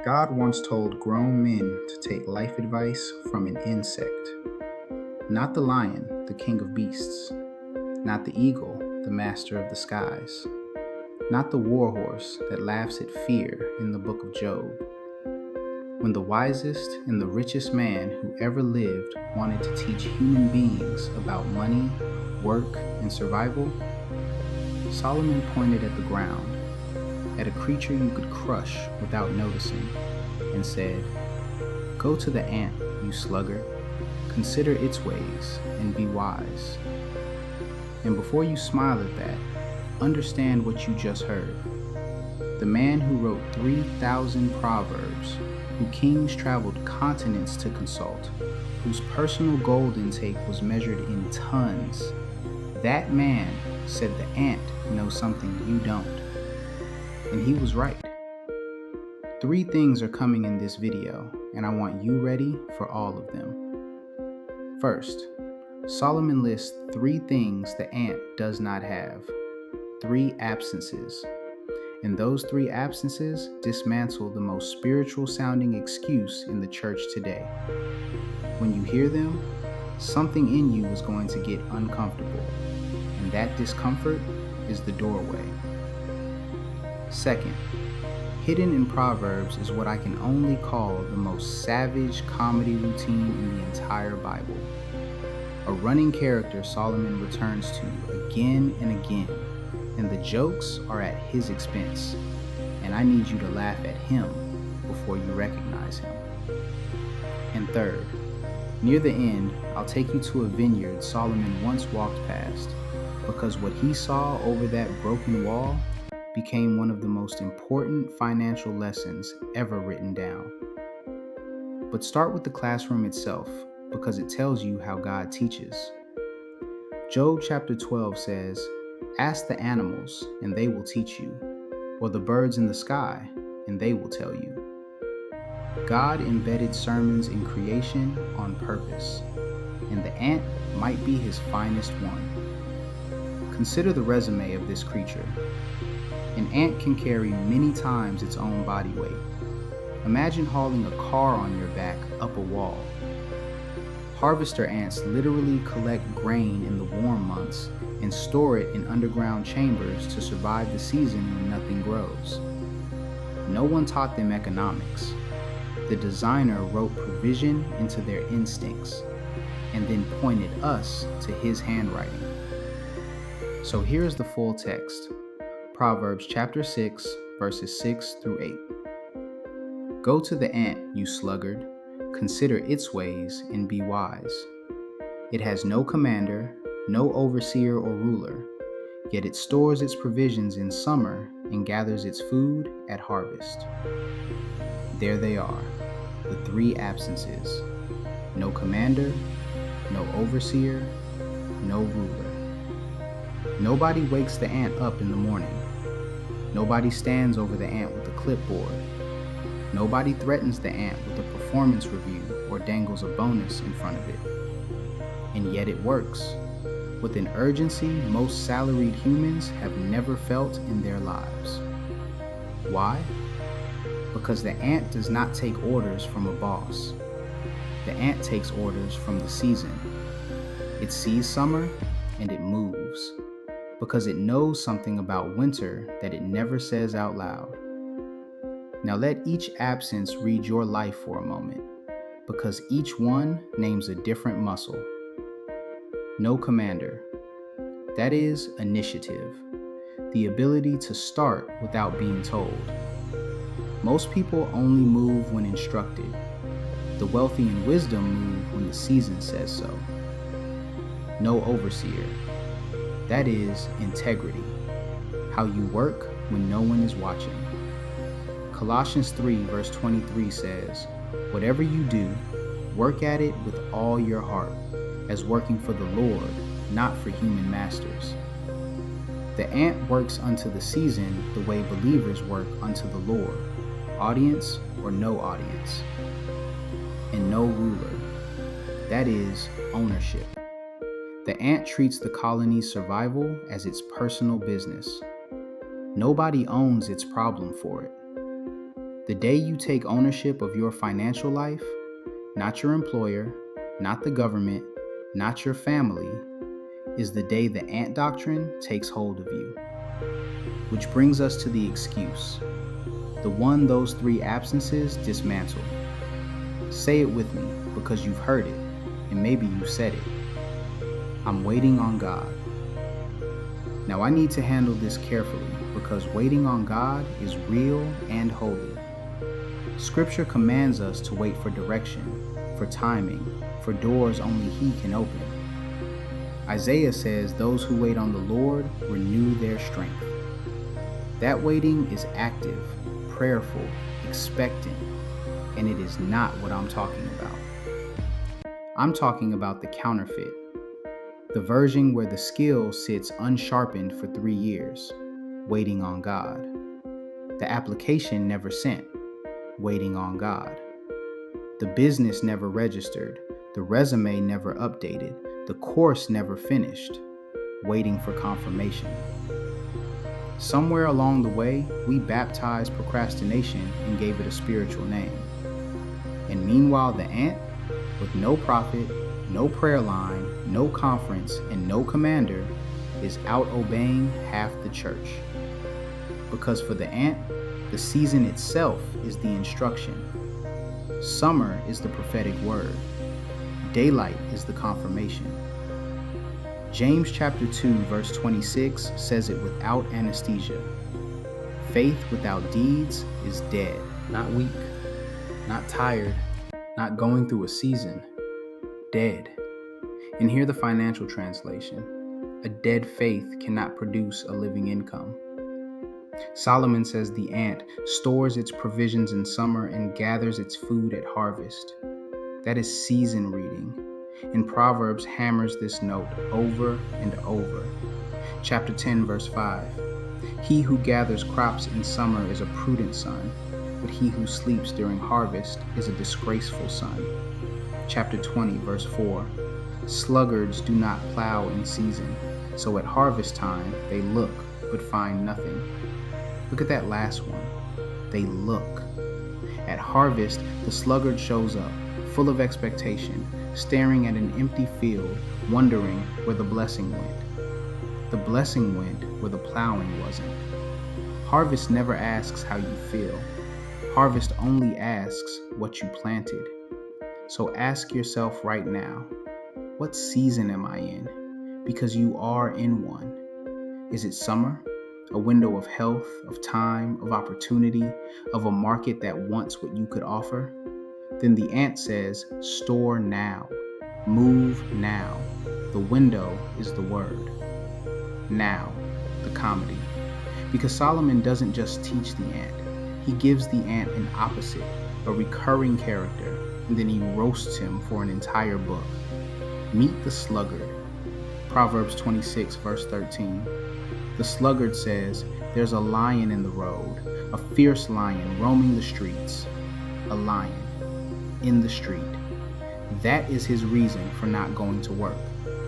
God once told grown men to take life advice from an insect. Not the lion, the king of beasts. Not the eagle, the master of the skies. Not the warhorse that laughs at fear in the book of Job. When the wisest and the richest man who ever lived wanted to teach human beings about money, work, and survival, Solomon pointed at the ground, at a creature you could crush without noticing, and said, "Go to the ant, you sluggard, consider its ways, and be wise." And before you smile at that, understand what you just heard. The man who wrote 3,000 Proverbs, who kings traveled continents to consult, whose personal gold intake was measured in tons, that man said the ant knows something you don't. And he was right. 3 things are coming in this video, and I want you ready for all of them. First, Solomon lists 3 things the ant does not have, 3 absences. And those 3 absences dismantle the most spiritual sounding excuse in the church today. When you hear them, something in you is going to get uncomfortable, and that discomfort is the doorway. Second, hidden in Proverbs is what I can only call the most savage comedy routine in the entire Bible. A running character Solomon returns to again and again, and the jokes are at his expense, and I need you to laugh at him before you recognize him. And third, near the end, I'll take you to a vineyard Solomon once walked past, because what he saw over that broken wall became one of the most important financial lessons ever written down. But start with the classroom itself, because it tells you how God teaches. Job chapter 12 says, "Ask the animals, and they will teach you, or the birds in the sky, and they will tell you." God embedded sermons in creation on purpose, and the ant might be his finest one. Consider the resume of this creature. An ant can carry many times its own body weight. Imagine hauling a car on your back up a wall. Harvester ants literally collect grain in the warm months and store it in underground chambers to survive the season when nothing grows. No one taught them economics. The designer wrote provision into their instincts and then pointed us to his handwriting. So here's the full text. Proverbs chapter 6, verses 6 through 8. "Go to the ant, you sluggard, consider its ways and be wise. It has no commander, no overseer or ruler, yet it stores its provisions in summer and gathers its food at harvest." There they are, the 3 absences. No commander, no overseer, no ruler. Nobody wakes the ant up in the morning. Nobody stands over the ant with a clipboard. Nobody threatens the ant with a performance review or dangles a bonus in front of it. And yet it works, with an urgency most salaried humans have never felt in their lives. Why? Because the ant does not take orders from a boss. The ant takes orders from the season. It sees summer and it moves, because it knows something about winter that it never says out loud. Now let each absence read your life for a moment, because each one names a different muscle. No commander. That is initiative, the ability to start without being told. Most people only move when instructed. The wealthy and wisdom move when the season says so. No overseer. That is integrity, how you work when no one is watching. Colossians 3 verse 23 says, "Whatever you do, work at it with all your heart, as working for the Lord, not for human masters." The ant works unto the season the way believers work unto the Lord, audience or no audience. And no ruler. That is ownership. The ant treats the colony's survival as its personal business. Nobody owns its problem for it. The day you take ownership of your financial life, not your employer, not the government, not your family, is the day the ant doctrine takes hold of you. Which brings us to the excuse, the one those three absences dismantle. Say it with me because you've heard it, and maybe you said it. I'm waiting on God. Now I need to handle this carefully because waiting on God is real and holy. Scripture commands us to wait for direction, for timing, for doors only He can open. Isaiah says those who wait on the Lord renew their strength. That waiting is active, prayerful, expectant, and it is not what I'm talking about. I'm talking about the counterfeit, the version where the skill sits unsharpened for 3 years, waiting on God. The application never sent, waiting on God. The business never registered, the resume never updated, the course never finished, waiting for confirmation. Somewhere along the way, we baptized procrastination and gave it a spiritual name. And meanwhile, the ant, with no prophet, no prayer line, no conference, and no commander, is out obeying half the church. Because for the ant, the season itself is the instruction. Summer is the prophetic word. Daylight is the confirmation. James chapter 2 verse 26 says it without anesthesia. Faith without deeds is dead. Not weak, not tired, not going through a season. Dead. And here the financial translation. A dead faith cannot produce a living income. Solomon says the ant stores its provisions in summer and gathers its food at harvest. That is season reading. And Proverbs hammers this note over and over. Chapter 10, verse 5. He who gathers crops in summer is a prudent son, but he who sleeps during harvest is a disgraceful son. Chapter 20, verse 4. Sluggards do not plow in season, so at harvest time they look but find nothing. Look at that last one. They look. At harvest, the sluggard shows up, full of expectation, staring at an empty field, wondering where the blessing went. The blessing went where the plowing wasn't. Harvest never asks how you feel. Harvest only asks what you planted. So ask yourself right now, what season am I in? Because you are in one. Is it summer? A window of health, of time, of opportunity, of a market that wants what you could offer? Then the ant says, store now, move now. The window is the word. Now, the comedy. Because Solomon doesn't just teach the ant, he gives the ant an opposite, a recurring character, and then he roasts him for an entire book. Meet the sluggard. Proverbs 26, verse 13. The sluggard says, there's a lion in the road, a fierce lion roaming the streets. A lion in the street. That is his reason for not going to work,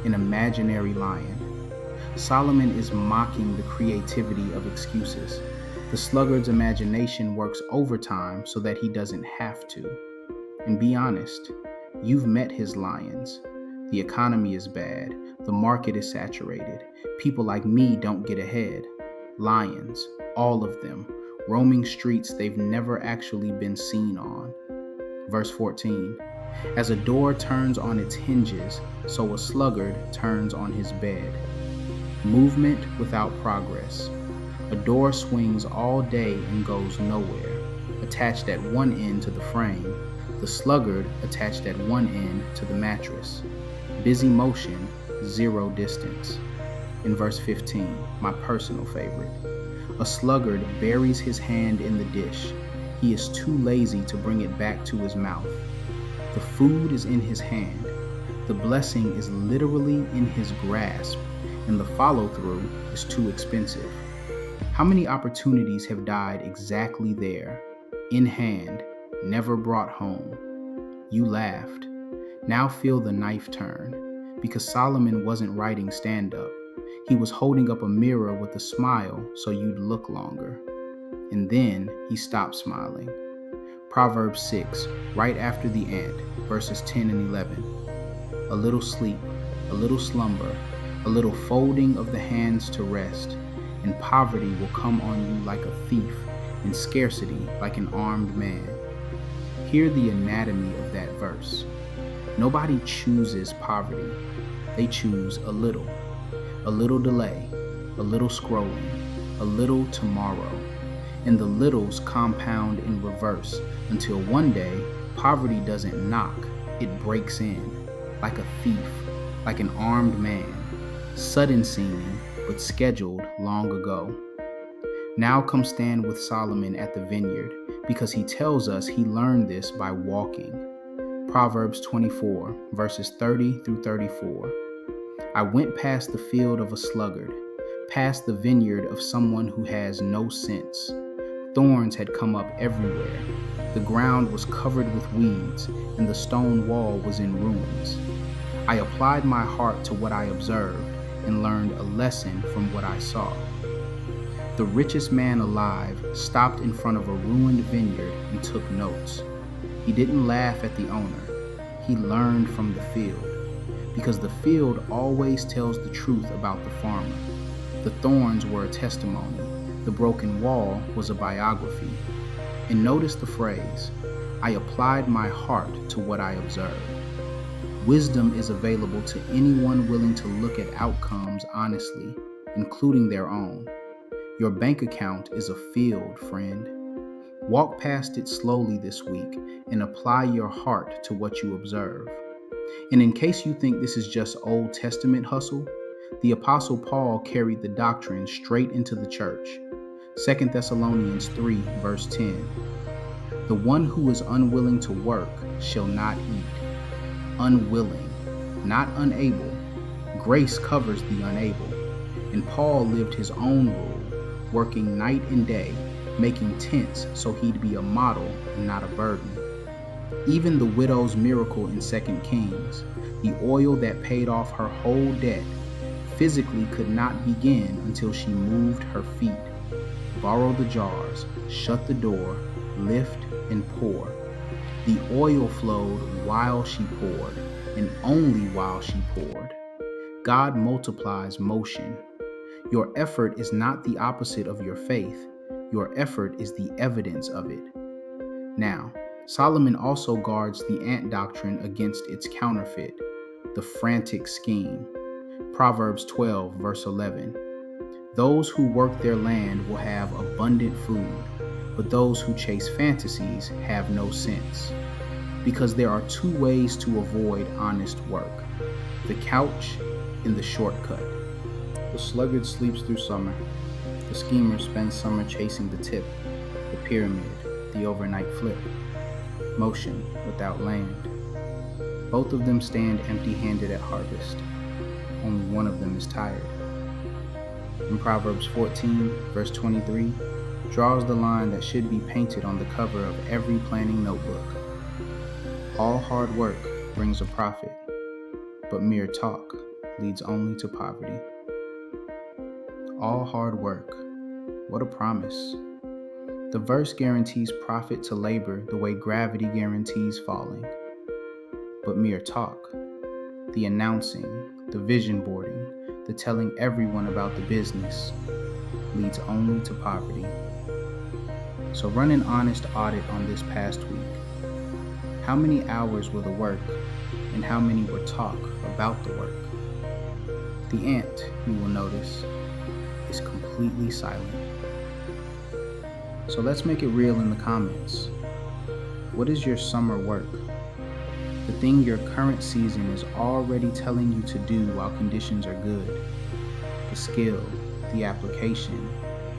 an imaginary lion. Solomon is mocking the creativity of excuses. The sluggard's imagination works overtime so that he doesn't have to. And be honest, you've met his lions. The economy is bad. The market is saturated. People like me don't get ahead. Lions, all of them, roaming streets they've never actually been seen on. Verse 14. As a door turns on its hinges, so a sluggard turns on his bed. Movement without progress. A door swings all day and goes nowhere, attached at one end to the frame, the sluggard attached at one end to the mattress. Busy motion, zero distance. In verse 15, my personal favorite. A sluggard buries his hand in the dish. He is too lazy to bring it back to his mouth. The food is in his hand. The blessing is literally in his grasp, and the follow-through is too expensive. How many opportunities have died exactly there, in hand, never brought home? You laughed. Now feel the knife turn, because Solomon wasn't writing stand-up. He was holding up a mirror with a smile so you'd look longer. And then he stopped smiling. Proverbs 6, right after the ant, verses 10 and 11. A little sleep, a little slumber, a little folding of the hands to rest, and poverty will come on you like a thief, and scarcity like an armed man. Hear the anatomy of that verse. Nobody chooses poverty. They choose a little delay, a little scrolling, a little tomorrow. And the littles compound in reverse until one day poverty doesn't knock, it breaks in, like a thief, like an armed man, sudden seeming, but scheduled long ago. Now come stand with Solomon at the vineyard, because he tells us he learned this by walking. Proverbs 24, verses 30 through 34. I went past the field of a sluggard, past the vineyard of someone who has no sense. Thorns had come up everywhere. The ground was covered with weeds, and the stone wall was in ruins. I applied my heart to what I observed and learned a lesson from what I saw. The richest man alive stopped in front of a ruined vineyard and took notes. He didn't laugh at the owner. He learned from the field, because the field always tells the truth about the farmer. The thorns were a testimony. The broken wall was a biography. And notice the phrase, I applied my heart to what I observed. Wisdom is available to anyone willing to look at outcomes honestly, including their own. Your bank account is a field, friend. Walk past it slowly this week and apply your heart to what you observe. And in case you think this is just Old Testament hustle, the Apostle Paul carried the doctrine straight into the church. 2 Thessalonians 3, verse 10. The one who is unwilling to work shall not eat. Unwilling, not unable. Grace covers the unable. And Paul lived his own rule, working night and day, making tents so he'd be a model and not a burden. Even the widow's miracle in 2 Kings, the oil that paid off her whole debt, physically could not begin until she moved her feet. Borrow the jars, shut the door, lift and pour. The oil flowed while she poured, and only while she poured. God multiplies motion. Your effort is not the opposite of your faith. Your effort is the evidence of it. Now, Solomon also guards the ant doctrine against its counterfeit, the frantic scheme. Proverbs 12, verse 11. Those who work their land will have abundant food, but those who chase fantasies have no sense. Because there are two ways to avoid honest work, the couch and the shortcut. The sluggard sleeps through summer. The schemer spends summer chasing the tip, the pyramid, the overnight flip. Motion without land. Both of them stand empty-handed at harvest. Only one of them is tired. In Proverbs 14, verse 23, draws the line that should be painted on the cover of every planning notebook. All hard work brings a profit, but mere talk leads only to poverty. All hard work. What a promise. The verse guarantees profit to labor the way gravity guarantees falling. But mere talk, the announcing, the vision boarding, the telling everyone about the business, leads only to poverty. So run an honest audit on this past week. How many hours were the work, and how many were talk about the work? The ant, you will notice, is completely silent. So let's make it real in the comments. What is your summer work? The thing your current season is already telling you to do while conditions are good. The skill, the application,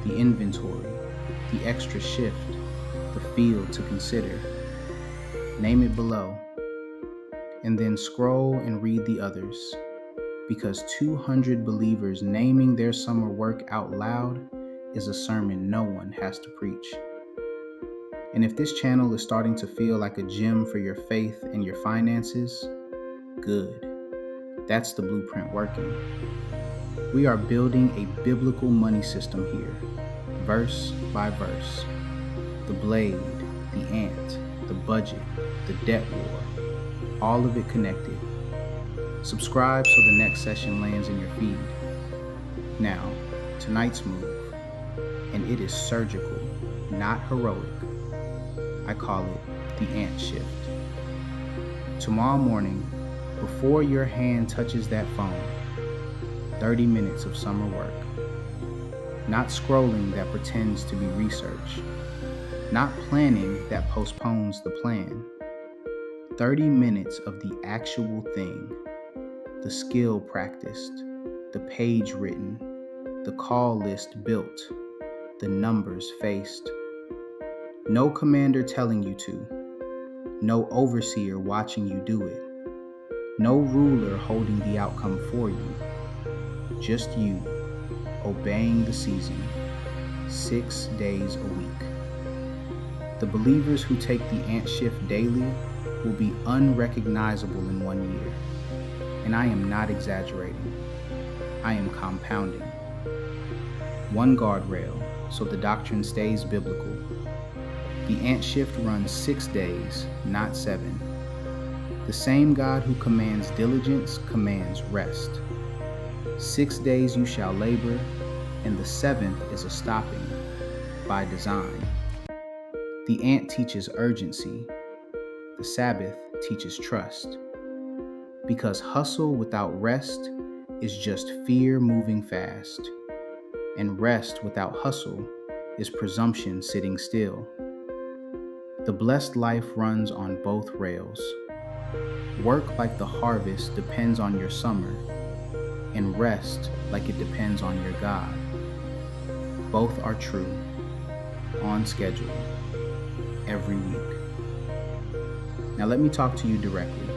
the inventory, the extra shift, the field to consider. Name it below. And then scroll and read the others. Because 200 believers naming their summer work out loud is a sermon no one has to preach. And if this channel is starting to feel like a gym for your faith and your finances, good. That's the blueprint working. We are building a biblical money system here, verse by verse. The blade, the ant, the budget, the debt war, all of it connected. Subscribe so the next session lands in your feed. Now, tonight's move, and it is surgical, not heroic. I call it the ant shift. Tomorrow morning, before your hand touches that phone, 30 minutes of summer work. Not scrolling that pretends to be research. Not planning that postpones the plan. 30 minutes of the actual thing. The skill practiced, the page written, the call list built, the numbers faced. No commander telling you to. No overseer watching you do it. No ruler holding the outcome for you. Just you, obeying the season, 6 days a week. The believers who take the ant shift daily will be unrecognizable in 1 year. And I am not exaggerating. I am compounding. One guardrail, so the doctrine stays biblical. The ant shift runs 6 days, not 7. The same God who commands diligence commands rest. 6 days you shall labor, and the 7th is a stopping, by design. The ant teaches urgency. The Sabbath teaches trust. Because hustle without rest is just fear moving fast, and rest without hustle is presumption sitting still. The blessed life runs on both rails. Work like the harvest depends on your summer, and rest like it depends on your God. Both are true, on schedule, every week. Now let me talk to you directly.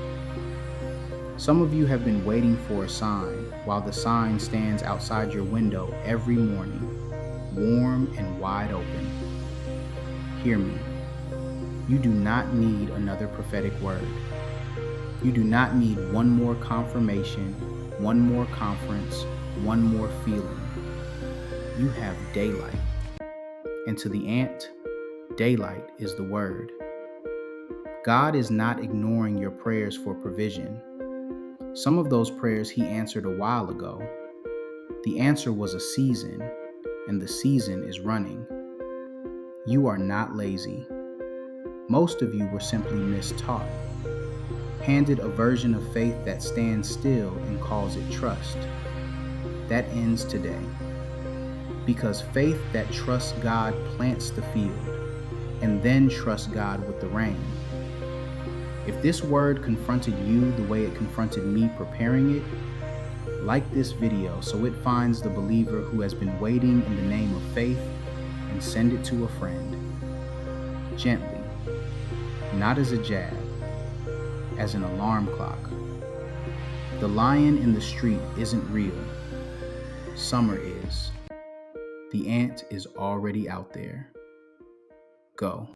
Some of you have been waiting for a sign while the sign stands outside your window every morning, warm and wide open. Hear me. You do not need another prophetic word. You do not need one more confirmation, one more conference, one more feeling. You have daylight. And to the ant, daylight is the word. God is not ignoring your prayers for provision. Some of those prayers he answered a while ago. The answer was a season, and the season is running. You are not lazy. Most of you were simply mistaught, handed a version of faith that stands still and calls it trust. That ends today. Because faith that trusts God plants the field, and then trusts God with the rain. If this word confronted you the way it confronted me preparing it, like this video so it finds the believer who has been waiting in the name of faith, and send it to a friend. Gently, not as a jab, as an alarm clock. The lion in the street isn't real. Summer is. The ant is already out there. Go.